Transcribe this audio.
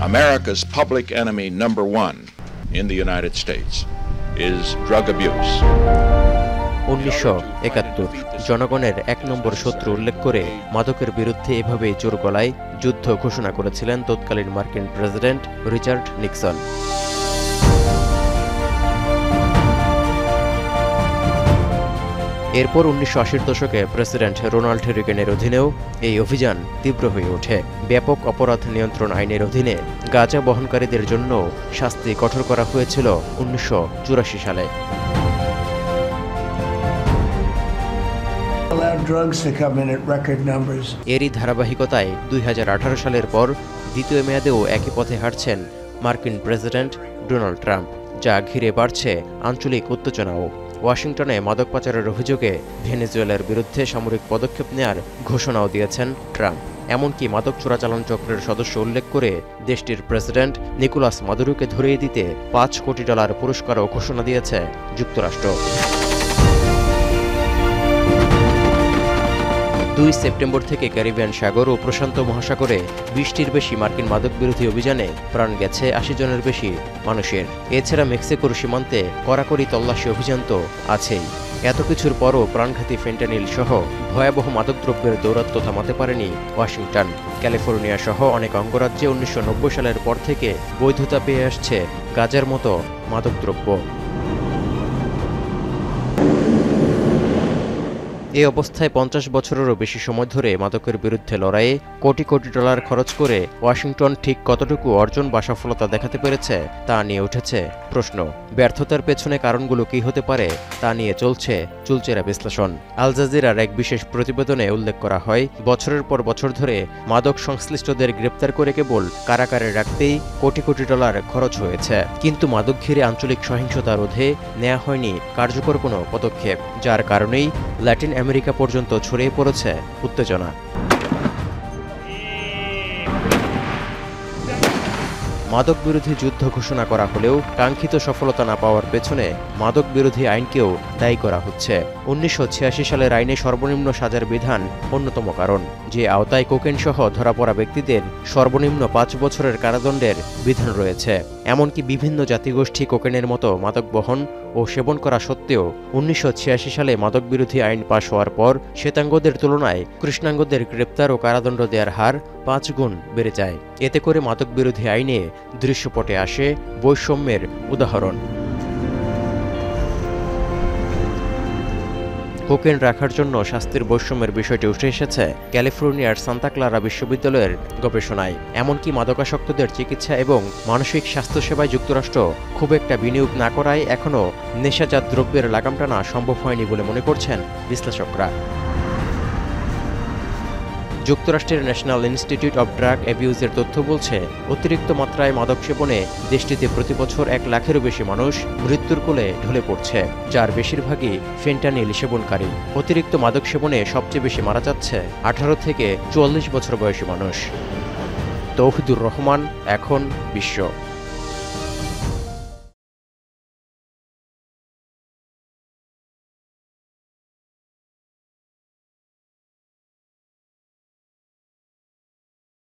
America's public enemy number one in the United States is drug abuse. 1971 জনগণের এক নম্বর শত্রু উল্লেখ করে মাদকের বিরুদ্ধে এভাবেই জোর গলায় যুদ্ধ ঘোষণা করেছিলেন তৎকালীন মার্কিন প্রেসিডেন্ট রিচার্ড নিক্সন। এরপর 1980-র দশকে প্রেসিডেন্ট রোনাল্ড রিগানের অধীনেও এই অভিযান তীব্র হয়ে ওঠে। ব্যাপক অপরাধ নিয়ন্ত্রণ আইনের অধীনে গাঁজা বহনকারীদের জন্য শাস্তি কঠোর করা হয়েছিল 1984 সালে। এরই ধারাবাহিকতায় 2018 সালের পর দ্বিতীয় মেয়াদেও একই পথে হাঁটছেন মার্কিন প্রেসিডেন্ট ডোনাল্ড ট্রাম্প, যা ঘিরে বাড়ছে আঞ্চলিক উত্তেজনাও। ওয়াশিংটনে মাদক পাচারের অভিযোগে ভেনেজুয়েলার বিরুদ্ধে সামরিক পদক্ষেপ নেয়ার ঘোষণাও দিয়েছেন ট্রাম্প। এমনকি মাদক চোরাচালান চক্রের সদস্য উল্লেখ করে দেশটির প্রেসিডেন্ট নিকোলাস মাদুরোকে ধরিয়ে দিতে $5 কোটি পুরস্কারও ঘোষণা দিয়েছে যুক্তরাষ্ট্র। 2 সেপ্টেম্বর থেকে ক্যারিবিয়ান সাগর ও প্রশান্ত মহাসাগরে 20টির বেশি মার্কিন মাদক বিরোধী অভিযানে প্রাণ গেছে 80 জনের বেশি মানুষের। এছাড়া মেক্সিকোর সীমান্তে কড়াকড়ি তল্লাশি অভিযান তো আছেই। এত কিছুর পরও প্রাণঘাতী ফেন্টানিল সহ ভয়াবহ মাদকদ্রব্যের দৌরাত্ম্য থামাতে পারেনি ওয়াশিংটন। ক্যালিফোর্নিয়া সহ অনেক অঙ্গরাজ্যে 1990 সালের পর থেকে বৈধতা পেয়ে আসছে গাঁজার মতো মাদকদ্রব্য। এই অবস্থায় 50 বছরেরও বেশি সময় ধরে মাদকের বিরুদ্ধে লড়াইয়ে কোটি কোটি ডলার খরচ করে ওয়াশিংটন ঠিক কতটুকু অর্জন বা সফলতা দেখাতে পেরেছে তা নিয়ে উঠেছে প্রশ্ন। ব্যর্থতার পেছনে কারণগুলো কী হতে পারে তা নিয়ে চলছে চুলচেরা বিশ্লেষণ। আল জাজিরার এক বিশেষ প্রতিবেদনে উল্লেখ করা হয়, বছরের পর বছর ধরে মাদক সংশ্লিষ্টদের গ্রেপ্তার করে কেবল কারাগারে রাখতেই কোটি কোটি ডলার খরচ হয়েছে, কিন্তু মাদক ঘিরে আঞ্চলিক সহিংসতা রোধে নেওয়া হয়নি কার্যকর কোনো পদক্ষেপ, যার কারণেই ল্যাটিন আমেরিকা পর্যন্ত ছড়িয়ে পড়েছে উত্তেজনা। মাদক বিরোধী যুদ্ধ ঘোষণা করা হলেও কাঙ্ক্ষিত সফলতা না পাওয়ার পেছনে মাদক বিরোধী আইনকেও দায়ী করা হচ্ছে। 1986 সালের আইনে সর্বনিম্ন সাজার বিধান অন্যতম কারণ, যে আওতায় কোকেন সহ ধরা পড়া ব্যক্তিদের সর্বনিম্ন 5 বছরের কারাদণ্ডের বিধান রয়েছে। এমনকি বিভিন্ন জাতিগোষ্ঠী কোকেনের মতো মাদক বহন ও সেবন করা সত্ত্বেও 1986 সালে মাদক বিরোধী আইন পাশ হওয়ার পর শ্বেতাঙ্গদের তুলনায় কৃষ্ণাঙ্গদের গ্রেপ্তার ও কারাদণ্ড দেওয়ার হার 5 গুণ বেড়ে যায়। এতে করে মাদক বিরোধী আইনে দৃশ্যপটে আসে বৈষম্যের উদাহরণ। কোকেন রাখার জন্য শাস্তির বৈষম্যের বিষয়টি উঠে এসেছে ক্যালিফোর্নিয়ার সান্তা ক্লারা বিশ্ববিদ্যালয়ের গবেষণায়। এমনকি মাদকাসক্তদের চিকিৎসা এবং মানসিক স্বাস্থ্যসেবায় যুক্তরাষ্ট্র খুব একটা বিনিয়োগ না করায় এখনও নেশাজাত দ্রব্যের লাগাম টানা সম্ভব হয়নি বলে মনে করছেন বিশ্লেষকরা। যুক্তরাষ্ট্রের ন্যাশনাল ইনস্টিটিউট অব ড্রাগ অ্যাবিউজের তথ্য বলছে, অতিরিক্ত মাত্রায় মাদক সেবনে দেশটিতে প্রতি বছর 1 লাখেরও বেশি মানুষ মৃত্যুর কোলে ঢলে পড়ছে, যার বেশিরভাগই ফেন্টানিল সেবনকারী। অতিরিক্ত মাদক সেবনে সবচেয়ে বেশি মারা যাচ্ছে 18 থেকে 44 বছর বয়সী মানুষ। তৌহিদুর রহমান, এখন বিশ্ব।